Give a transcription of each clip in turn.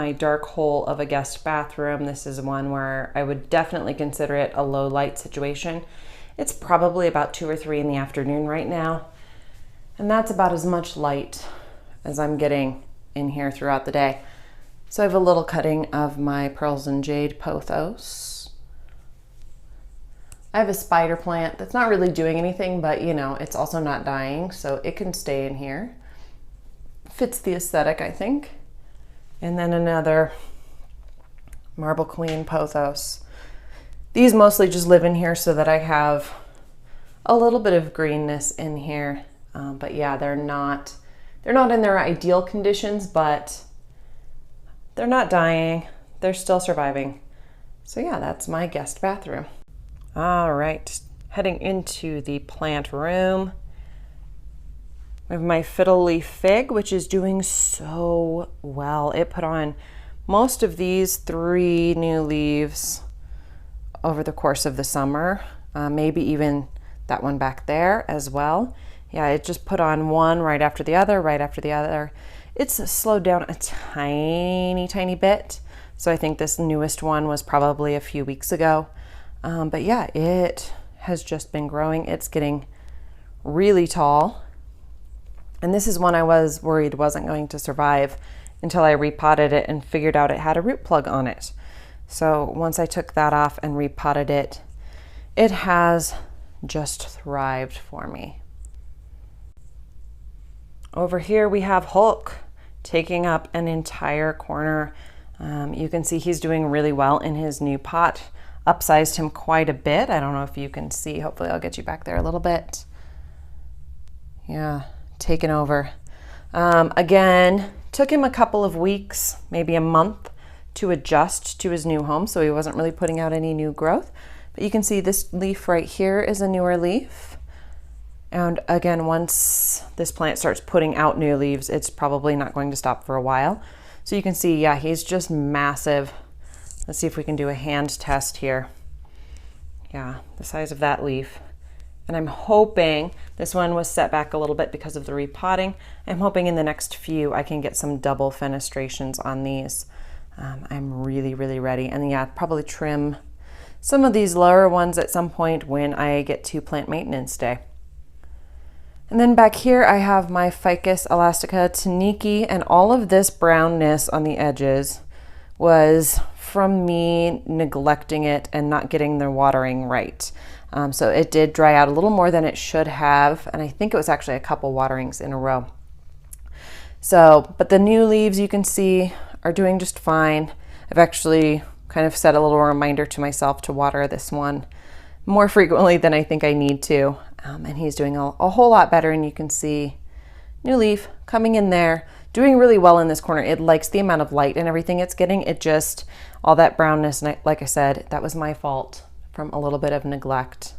my dark hole of a guest bathroom. This is one where I would definitely consider it a low light situation. It's probably about 2 or 3 in the afternoon right now. And that's about as much light as I'm getting in here throughout the day. So I have a little cutting of my Pearls and Jade pothos. I have a spider plant that's not really doing anything, but you know, it's also not dying, so it can stay in here. Fits the aesthetic, I think. And then another Marble Queen pothos. These mostly just live in here so that I have a little bit of greenness in here. But yeah, they're not in their ideal conditions, but they're not dying. They're still surviving. So yeah, that's my guest bathroom. All right, heading into the plant room. I have my fiddle leaf fig, which is doing so well. It put on most of these 3 new leaves over the course of the summer, maybe even that one back there as well. Yeah, it just put on one right after the other, right after the other. It's slowed down a tiny bit. So I think this newest one was probably a few weeks ago. But yeah, it has just been growing. It's getting really tall. And this is one I was worried wasn't going to survive until I repotted it and figured out it had a root plug on it. So once I took that off and repotted it, it has just thrived for me. Over here we have Hulk taking up an entire corner. You can see he's doing really well in his new pot. Upsized him quite a bit. I don't know if you can see. Hopefully I'll get you back there a little bit. Yeah, taken over. Again, took him a couple of weeks, maybe a month, to adjust to his new home, so he wasn't really putting out any new growth. But you can see this leaf right here is a newer leaf. And again, once this plant starts putting out new leaves, it's probably not going to stop for a while. So you can see, yeah, he's just massive. Let's see if we can do a hand test here. Yeah, the size of that leaf. And I'm hoping, this one was set back a little bit because of the repotting. I'm hoping in the next few I can get some double fenestrations on these. I'm really ready. And yeah, probably trim some of these lower ones at some point when I get to plant maintenance day. And then back here I have my Ficus, Elastica, Taniki, and all of this brownness on the edges was from me neglecting it and not getting the watering right. So it did dry out a little more than it should have, and I think it was actually a couple waterings in a row. So, but the new leaves you can see are doing just fine. I've actually kind of set a little reminder to myself to water this one more frequently than I think I need to. And he's doing a whole lot better, and you can see new leaf coming in there, doing really well in this corner. It likes the amount of light and everything it's getting. It just, all that brownness, and like I said, that was my fault from a little bit of neglect.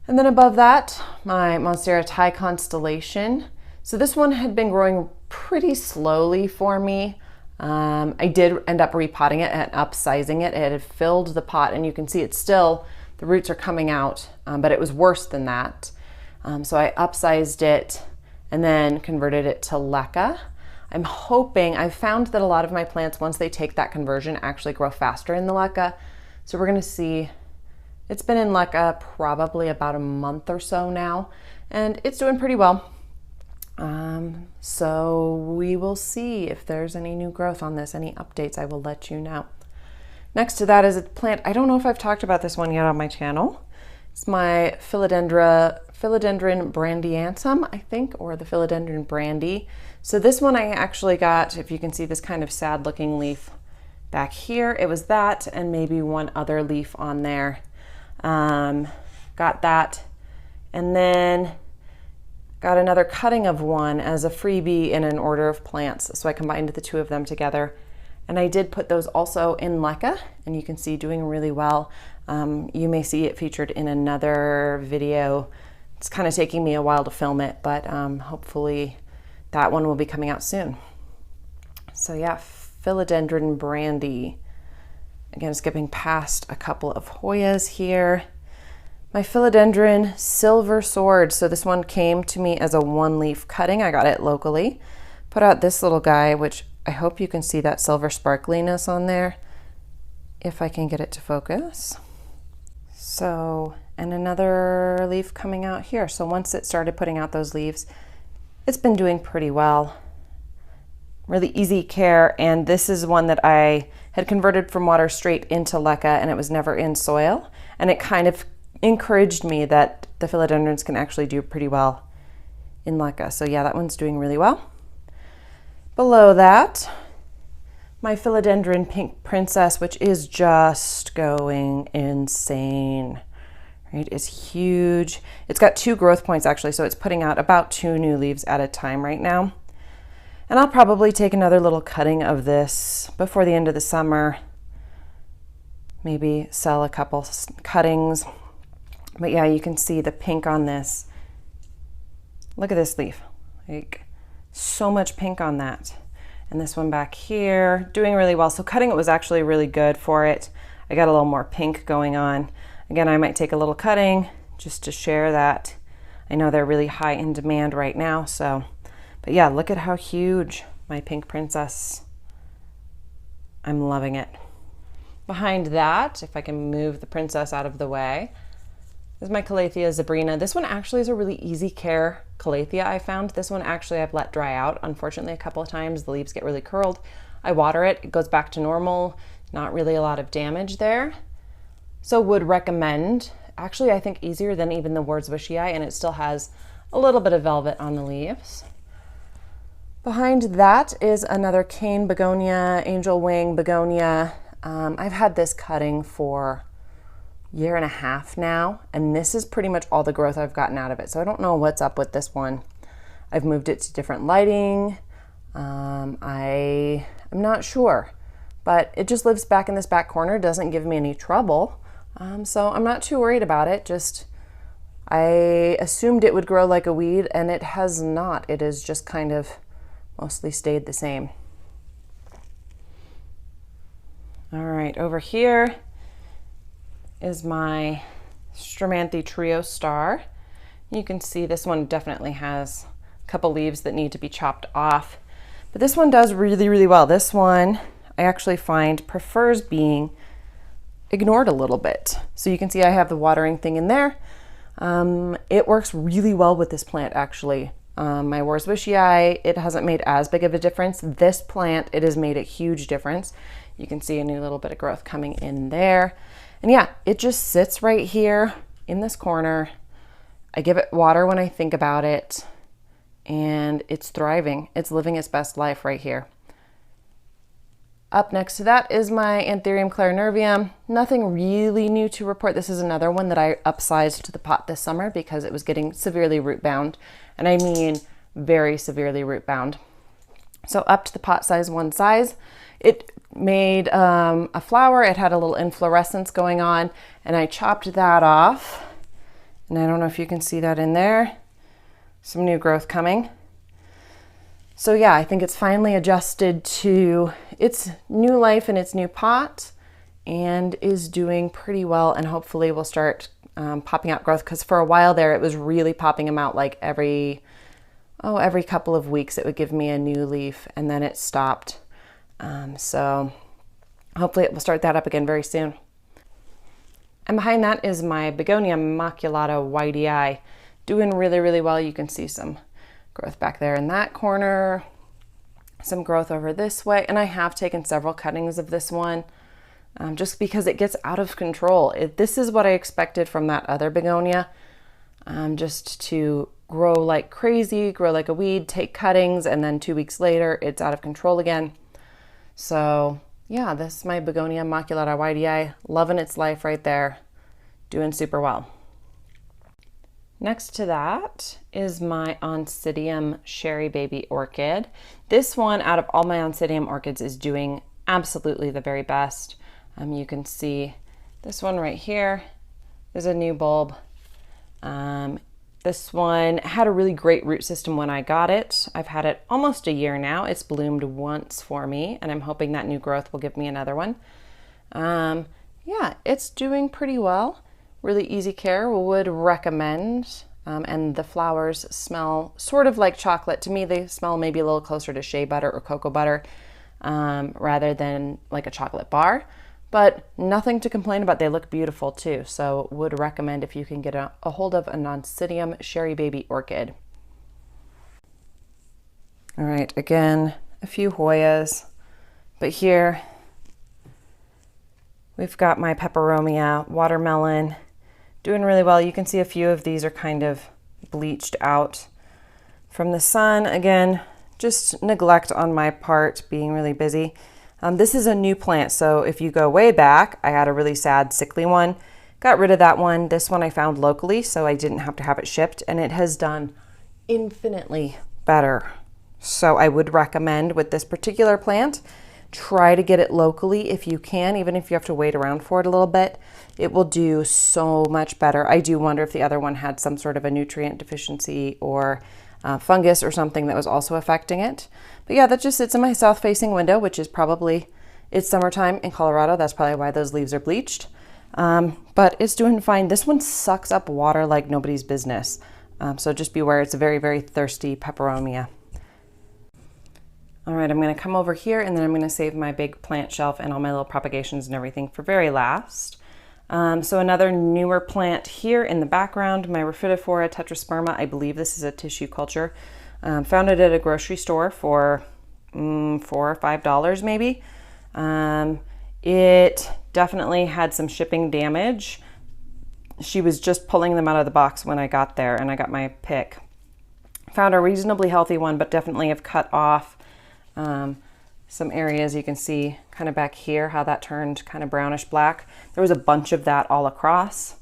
And then above that, my Monstera Thai Constellation. So this one had been growing pretty slowly for me. I did end up repotting it and upsizing it. It had filled the pot, and you can see it's still, the roots are coming out, but it was worse than that. So I upsized it and then converted it to leca. I'm hoping, I've found that a lot of my plants, once they take that conversion, actually grow faster in the leca. So we're gonna see, it's been in leca probably about a month or so now, and it's doing pretty well. So we will see if there's any new growth on this, any updates, I will let you know. Next to that is a plant, I don't know if I've talked about this one yet on my channel. It's my Philodendron brandianthum, I think, or the Philodendron brandy. So this one I actually got, if you can see this kind of sad looking leaf back here, it was that and maybe one other leaf on there. Got that, and then got another cutting of one as a freebie in an order of plants. So I combined the two of them together. And I did put those also in leca, and you can see doing really well. You may see it featured in another video. It's kind of taking me a while to film it, but hopefully that one will be coming out soon. So yeah, Philodendron brandy. Again, skipping past a couple of Hoyas here. My Philodendron silver sword. So this one came to me as a one leaf cutting. I got it locally. Put out this little guy, which I hope you can see that silver sparkliness on there, if I can get it to focus. So, and another leaf coming out here. So once it started putting out those leaves, it's been doing pretty well. Really easy care, and this is one that I had converted from water straight into leca, and it was never in soil, and it kind of encouraged me that the philodendrons can actually do pretty well in leca. So yeah, that one's doing really well. Below that, my philodendron pink princess, which is just going insane, right? It's huge. It's got 2 growth points actually, so it's putting out about 2 new leaves at a time right now. And I'll probably take another little cutting of this before the end of the summer. Maybe sell a couple cuttings. But yeah, you can see the pink on this. Look at this leaf. Like, so much pink on that. And this one back here, doing really well. So cutting it was actually really good for it. I got a little more pink going on. Again, I might take a little cutting just to share that. I know they're really high in demand right now, so. But yeah, look at how huge my pink princess. I'm loving it. Behind that, if I can move the princess out of the way, is my Calathea zebrina. This one actually is a really easy care Calathea I found. This one actually I've let dry out, unfortunately, a couple of times. The leaves get really curled. I water it, it goes back to normal. Not really a lot of damage there. So would recommend. Actually, I think easier than even the Wurzwischii, and it still has a little bit of velvet on the leaves. Behind that is another cane begonia, angel wing begonia. I've had this cutting for a year and a half now, and this is pretty much all the growth I've gotten out of it. So I don't know what's up with this one. I've moved it to different lighting. I'm not sure, but it just lives back in this back corner, doesn't give me any trouble. So I'm not too worried about it. Just, I assumed it would grow like a weed, and it has not. It has just kind of mostly stayed the same. All right, over here is my Stramanthe Trio Star. You can see this one definitely has a couple leaves that need to be chopped off, but this one does really, really well. This one I actually find prefers being ignored a little bit. So you can see I have the watering thing in there. It works really well with this plant actually. My Wurzwischii, it hasn't made as big of a difference. This plant, it has made a huge difference. You can see a new little bit of growth coming in there. And yeah, it just sits right here in this corner. I give it water when I think about it, and it's thriving. It's living its best life right here. Up next to that is my Anthurium clarinervium. Nothing really new to report. This is another one that I upsized to the pot this summer because it was getting severely root bound. And I mean very severely root bound. So up to the pot size 1 size. It made a flower. It had a little inflorescence going on, and I chopped that off. And I don't know if you can see that in there. Some new growth coming. So yeah, I think it's finally adjusted to its new life in its new pot and is doing pretty well, and hopefully will start popping out growth, because for a while there it was really popping them out like every couple of weeks it would give me a new leaf, and then it stopped. So hopefully it will start that up again very soon. And behind that is my Begonia maculata whitey, doing really, really well. You can see some growth back there in that corner, some growth over this way, and I have taken several cuttings of this one just because it gets out of control. This is what I expected from that other begonia, just to grow like crazy, grow like a weed, take cuttings, and then 2 weeks later it's out of control again. So yeah, this is my Begonia maculata whitey, loving its life right there, doing super well. Next to that is my Oncidium Sherry Baby Orchid. This one, out of all my Oncidium orchids, is doing absolutely the very best. You can see this one right here is a new bulb. This one had a really great root system when I got it. I've had it almost a year now. It's bloomed once for me, and I'm hoping that new growth will give me another one. Yeah, it's doing pretty well. Really easy care, would recommend. And the flowers smell sort of like chocolate. To me, they smell maybe a little closer to shea butter or cocoa butter. rather than like a chocolate bar, but nothing to complain about. They look beautiful too. So would recommend if you can get a hold of a Nonsidium Sherry Baby Orchid. All right, again, a few Hoyas, but here we've got my Peperomia Watermelon doing really well. You can see a few of these are kind of bleached out from the sun. Again, just neglect on my part, being really busy. This is a new plant, so if you go way back, I had a really sad, sickly one. Got rid of that one. This one I found locally, so I didn't have to have it shipped, and it has done infinitely better. So I would recommend with this particular plant, try to get it locally if you can, even if you have to wait around for it a little bit. It will do so much better. I do wonder if the other one had some sort of a nutrient deficiency or fungus or something that was also affecting it. But yeah, that just sits in my south-facing window, which is probably, it's summertime in Colorado. That's probably why those leaves are bleached. But it's doing fine. This one sucks up water like nobody's business. So just beware, it's a very, very thirsty peperomia. All right, I'm gonna come over here and then I'm gonna save my big plant shelf and all my little propagations and everything for very last. So another newer plant here in the background, my Rhaphidophora tetrasperma. I believe this is a tissue culture. Found it at a grocery store for $4 or $5 maybe. It definitely had some shipping damage. She was just pulling them out of the box when I got there and I got my pick. Found a reasonably healthy one, but definitely have cut off some areas. You can see kind of back here how that turned kind of brownish black. There was a bunch of that all across.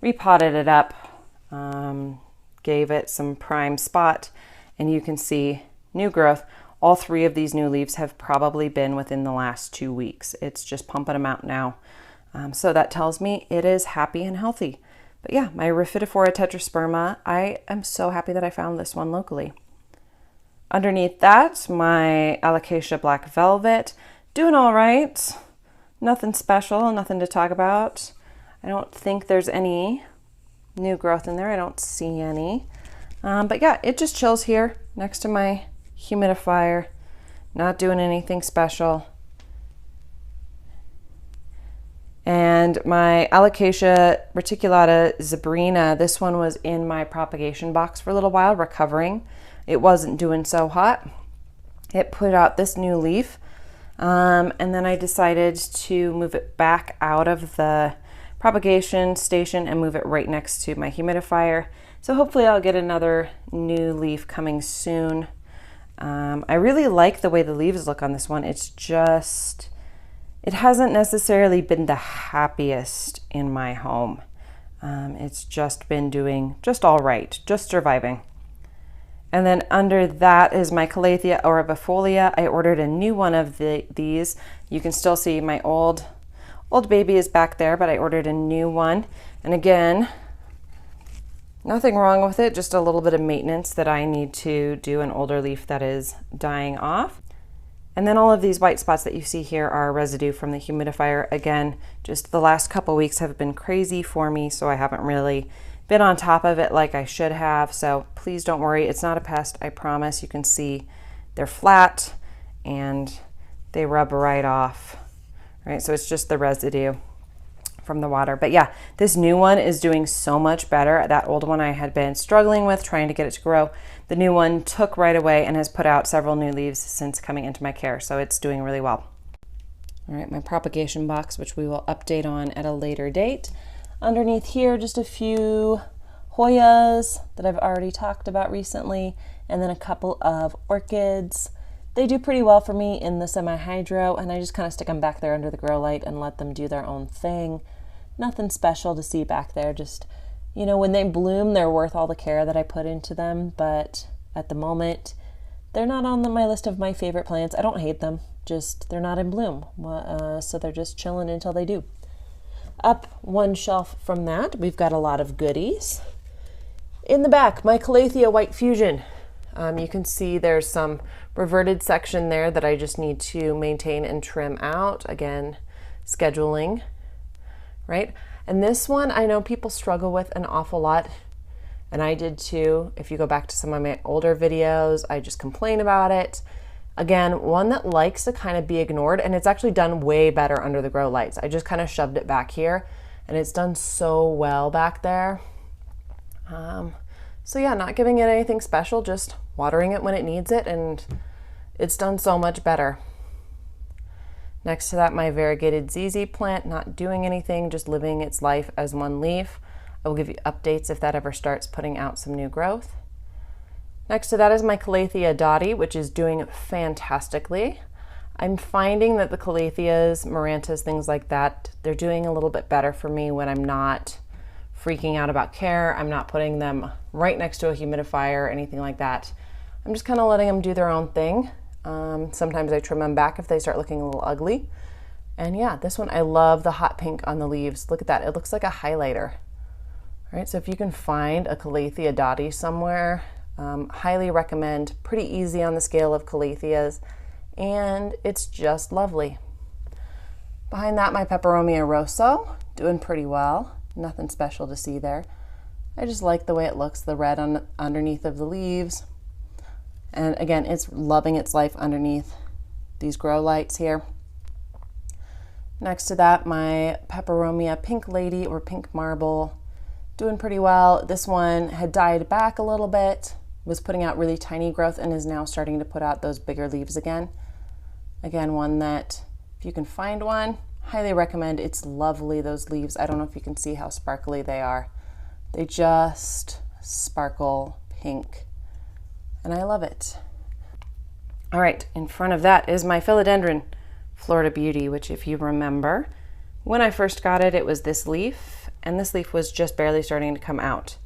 Repotted it up, gave it some prime spot, and you can see new growth. All three of these new leaves have probably been within the last 2 weeks. It's just pumping them out now. So that tells me it is happy and healthy. But yeah, my Rhaphidophora tetrasperma, I am so happy that I found this one locally. Underneath that, my Alocasia Black Velvet, doing all right. Nothing special, nothing to talk about. I don't think there's any new growth in there. I don't see any. But yeah, it just chills here next to my humidifier, not doing anything special. And my Alocasia reticulata zebrina, this one was in my propagation box for a little while, recovering. It wasn't doing so hot. It put out this new leaf, and then I decided to move it back out of the propagation station and move it right next to my humidifier. So hopefully I'll get another new leaf coming soon. I really like the way the leaves look on this one. It's just, it hasn't necessarily been the happiest in my home. It's just been doing just all right, just surviving. And then under that is my Calathea orbifolia. I ordered a new one of these. You can still see my old baby is back there, but I ordered a new one. And again, nothing wrong with it, just a little bit of maintenance that I need to do, an older leaf that is dying off. And then all of these white spots that you see here are residue from the humidifier. Again, just the last couple weeks have been crazy for me, so I haven't really been on top of it like I should have. So please don't worry, it's not a pest, I promise. You can see they're flat and they rub right off, right? So it's just the residue from the water. But yeah, this new one is doing so much better. That old one I had been struggling with, trying to get it to grow. The new one took right away and has put out several new leaves since coming into my care. So it's doing really well. All right, my propagation box, which we will update on at a later date. Underneath here, just a few Hoyas that I've already talked about recently, and then a couple of orchids. They do pretty well for me in the semi-hydro, and I just kind of stick them back there under the grow light and let them do their own thing. Nothing special to see back there, just, you know, when they bloom, they're worth all the care that I put into them, but at the moment, they're not on my list of my favorite plants. I don't hate them, just they're not in bloom, so they're just chilling until they do. Up one shelf from that, we've got a lot of goodies. In the back, my Calathea White Fusion. You can see there's some reverted section there that I just need to maintain and trim out. Again, scheduling, right? And this one, I know people struggle with an awful lot, and I did too. If you go back to some of my older videos, I just complain about it. Again, one that likes to kind of be ignored, and it's actually done way better under the grow lights. I just kind of shoved it back here and it's done so well back there. So yeah, not giving it anything special, just watering it when it needs it, and it's done so much better. Next to that, my variegated ZZ plant, not doing anything, just living its life as one leaf. I will give you updates if that ever starts putting out some new growth. Next to that is my Calathea dotty, which is doing fantastically. I'm finding that the Calatheas, Marantas, things like that, they're doing a little bit better for me when I'm not freaking out about care. I'm not putting them right next to a humidifier or anything like that. I'm just kind of letting them do their own thing. Sometimes I trim them back if they start looking a little ugly. And yeah, this one, I love the hot pink on the leaves. Look at that, it looks like a highlighter. All right, so if you can find a Calathea dotty somewhere, highly recommend. Pretty easy on the scale of Calatheas, and it's just lovely. Behind that, my Peperomia rosso, doing pretty well. Nothing special to see there. I just like the way it looks, the red underneath of the leaves. And again, it's loving its life underneath these grow lights here. Next to that, my Peperomia pink lady or pink marble, doing pretty well. This one had died back a little bit, was putting out really tiny growth, and is now starting to put out those bigger leaves again. Again, one that, if you can find one, highly recommend. It's lovely, those leaves. I don't know if you can see how sparkly they are. They just sparkle pink, and I love it. All right, in front of that is my Philodendron Florida Beauty, which, if you remember, when I first got it, it was this leaf, and this leaf was just barely starting to come out.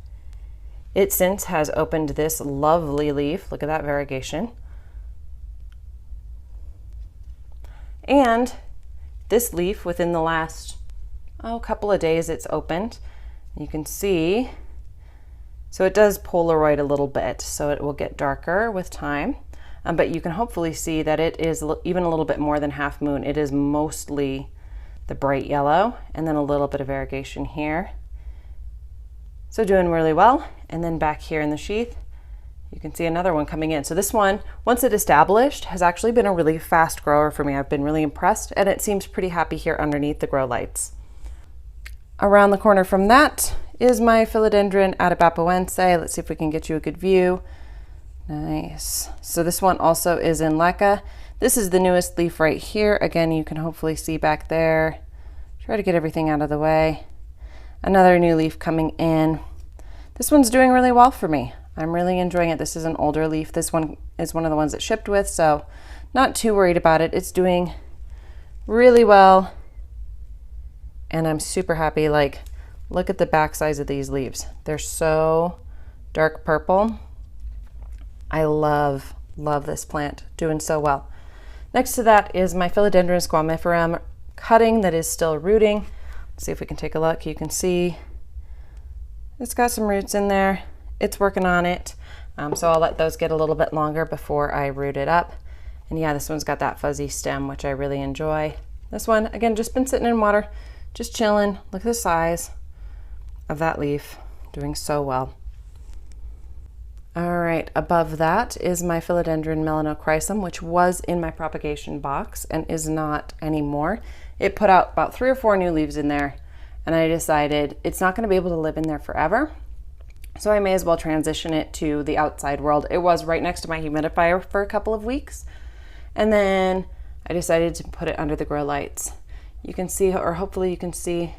It since has opened this lovely leaf. Look at that variegation. And this leaf, within the last couple of days, it's opened. You can see, so it does Polaroid a little bit, so it will get darker with time. But you can hopefully see that it is even a little bit more than half moon. It is mostly the bright yellow, and then a little bit of variegation here. So doing really well. And then back here in the sheath, you can see another one coming in. So this one, once it established, has actually been a really fast grower for me. I've been really impressed, and it seems pretty happy here underneath the grow lights. Around the corner from that is my Philodendron Atabapoense. Let's see if we can get you a good view. Nice. So this one also is in leca. This is the newest leaf right here. Again, you can hopefully see back there. Try to get everything out of the way. Another new leaf coming in. This one's doing really well for me. I'm really enjoying it. This is an older leaf. This one is one of the ones that shipped with, so not too worried about it. It's doing really well, and I'm super happy. Like, look at the back size of these leaves. They're so dark purple. I love this plant, doing so well. Next to that is my Philodendron squamiferum cutting that is still rooting. Let's see if we can take a look. You can see it's got some roots in there. It's working on it. So I'll let those get a little bit longer before I root it up. And yeah, this one's got that fuzzy stem, which I really enjoy. This one, again, just been sitting in water, just chilling. Look at the size of that leaf, doing so well. All right, above that is my Philodendron melanochrysum, which was in my propagation box and is not anymore. It put out about 3 or 4 new leaves in there, and I decided it's not gonna be able to live in there forever. So I may as well transition it to the outside world. It was right next to my humidifier for a couple of weeks. And then I decided to put it under the grow lights. You can see, or hopefully you can see,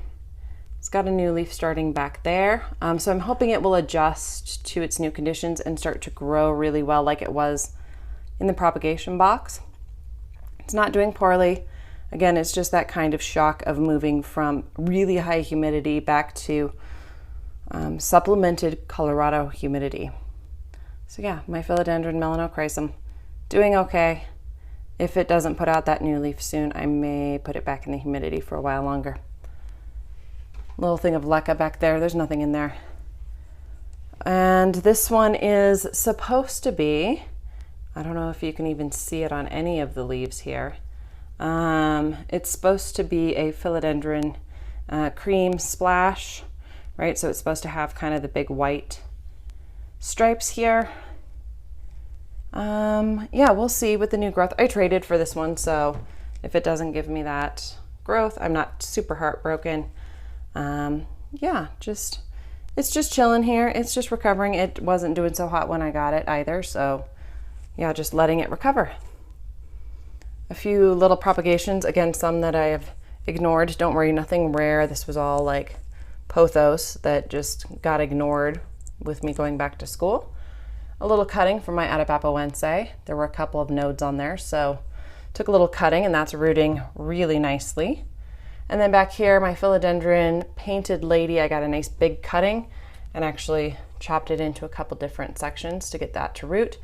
it's got a new leaf starting back there. So I'm hoping it will adjust to its new conditions and start to grow really well like it was in the propagation box. It's not doing poorly. Again, it's just that kind of shock of moving from really high humidity back to supplemented Colorado humidity. So yeah, my Philodendron melanochrysum doing okay. If it doesn't put out that new leaf soon, I may put it back in the humidity for a while longer. Little thing of leca back there, there's nothing in there. And this one is supposed to be, I don't know if you can even see it on any of the leaves here. It's supposed to be a Philodendron cream splash, right? So it's supposed to have kind of the big white stripes here. Yeah, we'll see with the new growth. I traded for this one, so if it doesn't give me that growth, I'm not super heartbroken. Yeah, it's just chilling here. It's just recovering. It wasn't doing so hot when I got it either, so yeah, just letting it recover. A few little propagations, again, some that I have ignored. Don't worry, nothing rare. This was all like pothos that just got ignored with me going back to school. A little cutting from my Atabapoense. There were a couple of nodes on there, so took a little cutting, and that's rooting really nicely. And then back here, my Philodendron Painted Lady, I got a nice big cutting and actually chopped it into a couple different sections to get that to root.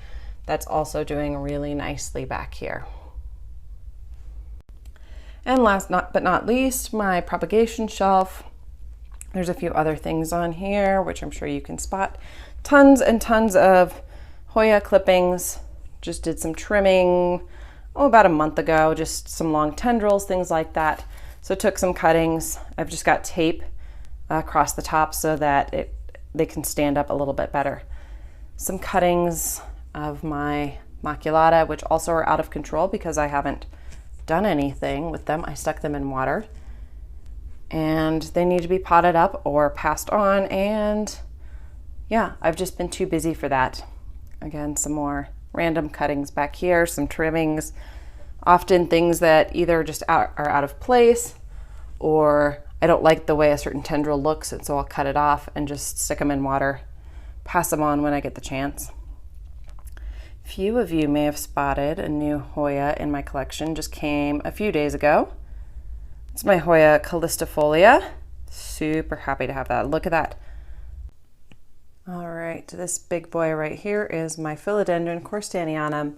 That's also doing really nicely back here. And last but not least, my Propagation Shelf. There's a few other things on here, which I'm sure you can spot. Tons and tons of Hoya clippings. Just did some trimming, about a month ago, just some long tendrils, things like that. So took some cuttings. I've just got tape across the top so that they can stand up a little bit better. Some cuttings of my maculata, which also are out of control because I haven't done anything with them. I stuck them in water and they need to be potted up or passed on, and yeah, I've just been too busy for that. Again, some more random cuttings back here, some trimmings, often things that either just are out of place or I don't like the way a certain tendril looks, and so I'll cut it off and just stick them in water, pass them on when I get the chance. Few of you may have spotted a new Hoya in my collection, just came a few days ago. It's my Hoya callistifolia. Super happy to have that. Look at that. All right, this big boy right here is my Philodendron corstanianum.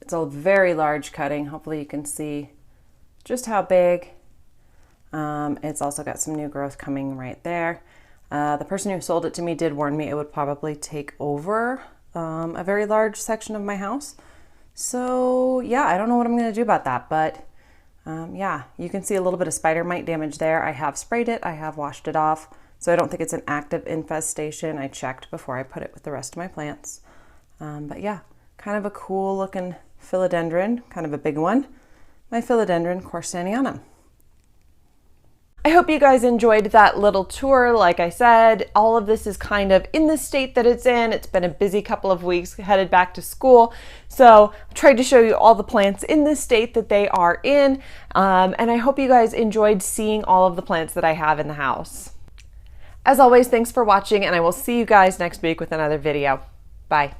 It's a very large cutting. Hopefully you can see just how big. It's also got some new growth coming right there. The person who sold it to me did warn me it would probably take over a very large section of my house. So yeah, I don't know what I'm gonna do about that, but yeah, you can see a little bit of spider mite damage there. I have sprayed it, I have washed it off, so I don't think it's an active infestation. I checked before I put it with the rest of my plants. But yeah, kind of a cool looking philodendron, kind of a big one. My Philodendron corstanianum. I hope you guys enjoyed that little tour. Like I said, all of this is kind of in the state that it's in. It's been a busy couple of weeks headed back to school. So I tried to show you all the plants in the state that they are in. And I hope you guys enjoyed seeing all of the plants that I have in the house. As always, thanks for watching, and I will see you guys next week with another video. Bye.